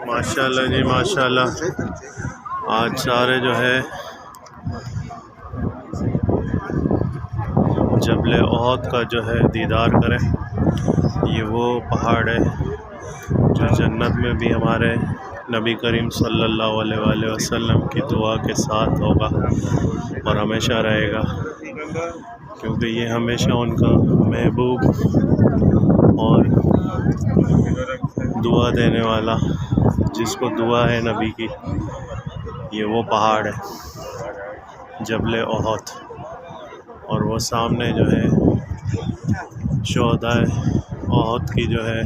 ماشاءاللہ جی ماشاءاللہ، آج سارے جو ہے جبل احد کا جو ہے دیدار کریں۔ یہ وہ پہاڑ ہے جو جنت میں بھی ہمارے نبی کریم صلی اللہ علیہ وآلہ وسلم کی دعا کے ساتھ ہوگا اور ہمیشہ رہے گا، کیونکہ یہ ہمیشہ ان کا محبوب اور دعا دینے والا، جس کو دعا ہے نبی کی، یہ وہ پہاڑ ہے جبل احد۔ اور وہ سامنے جو ہے شہدائے احد کی جو ہے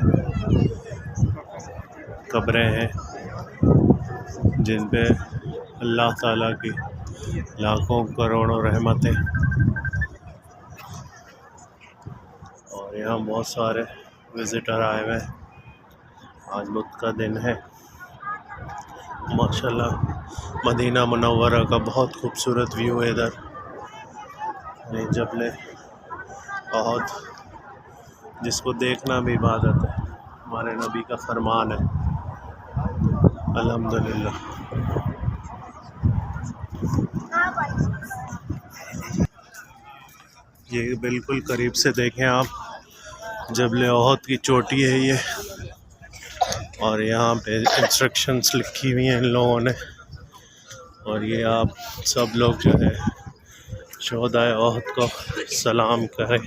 قبریں ہیں، جن پہ اللہ تعالیٰ کی لاکھوں کروڑوں رحمتیں، اور یہاں بہت سارے وزٹر آئے ہوئے ہیں۔ آج بدھ کا دن ہے ماشاءاللہ۔ مدینہ منورہ کا بہت خوبصورت ویو ہے ادھر، یہ جبل احد، جس کو دیکھنا بھی عبادت ہے، ہمارے نبی کا فرمان ہے، الحمدللہ۔ یہ بالکل قریب سے دیکھیں آپ، جبل احد کی چوٹی ہے یہ، اور یہاں پہ انسٹرکشنز لکھی ہوئی ہیں ان لوگوں نے، اور یہ آپ سب لوگ جو ہے شہدائے احد کو سلام کریں۔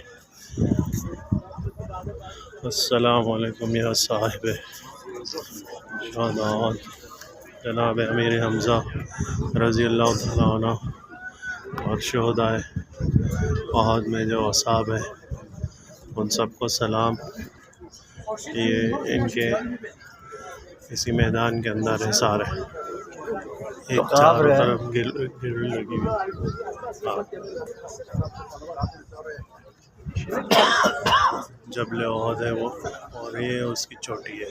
السلام علیکم یا صاحب شہداء احد، جناب امیر حمزہ رضی اللہ تعالیٰ عنہ، اور شہدائے احد میں جو اصحاب ہیں ان سب کو سلام۔ یہ ان کے اسی میدان کے اندر ہے سارے، ایک چاروں طرف گرل لگی ہوئی۔ جبل احد ہے وہ، اور یہ اس کی چوٹی ہے۔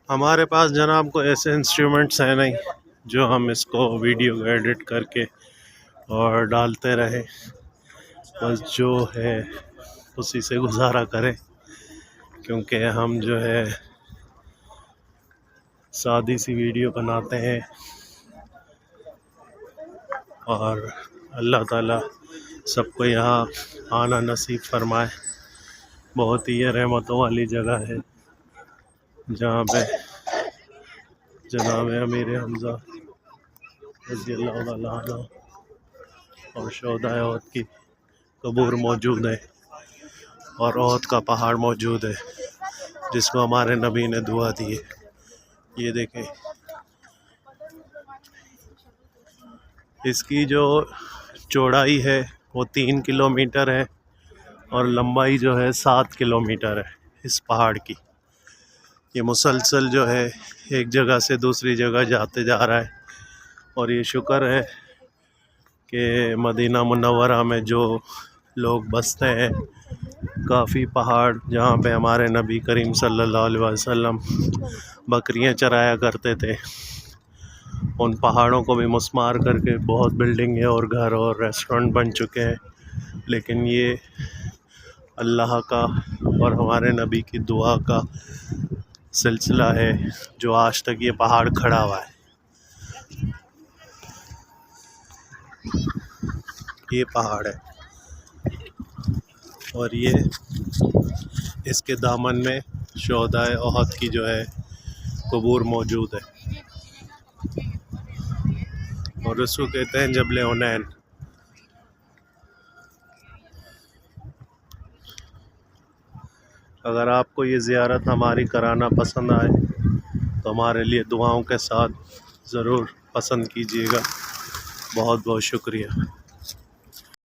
ہمارے پاس جناب کو ایسے انسٹرومنٹس ہیں نہیں جو ہم اس کو ویڈیو کو ایڈٹ کر کے اور ڈالتے رہیں، بس جو ہے اسی سے گزارا کریں، کیونکہ ہم جو ہے سادی سی ویڈیو بناتے ہیں، اور اللہ تعالیٰ سب کو یہاں آنا نصیب فرمائے۔ بہت ہی یہ رحمتوں والی جگہ ہے، جہاں پہ جناب امیر حمزہ رضی اللہ تعالیٰ عنہ اور شہدائے احد کی قبور موجود ہے، اور احد کا پہاڑ موجود ہے جس کو ہمارے نبی نے دعا دی ہے۔ یہ دیکھیں، اس کی جو چوڑائی ہے وہ 3 کلومیٹر ہے، اور لمبائی جو ہے 7 کلومیٹر ہے اس پہاڑ کی۔ یہ مسلسل جو ہے ایک جگہ سے دوسری جگہ جاتے جا رہا ہے، اور یہ شکر ہے کہ مدینہ منورہ میں جو لوگ بستے ہیں، کافی پہاڑ جہاں پہ ہمارے نبی کریم صلی اللہ علیہ وسلم بکریاں چرایا کرتے تھے، ان پہاڑوں کو بھی مسمار کر کے بہت بلڈنگیں اور گھر اور ریسٹورنٹ بن چکے ہیں، لیکن یہ اللہ کا اور ہمارے نبی کی دعا کا سلسلہ ہے جو آج تک یہ پہاڑ کھڑا ہوا ہے۔ یہ پہاڑ ہے، اور یہ اس کے دامن میں شہدائے احد کی جو ہے قبور موجود ہے، اور اس کو کہتے ہیں جبل حنین۔ اگر آپ کو یہ زیارت ہماری کرانا پسند آئے تو ہمارے لیے دعاؤں کے ساتھ ضرور پسند کیجیے گا۔ بہت بہت شکریہ۔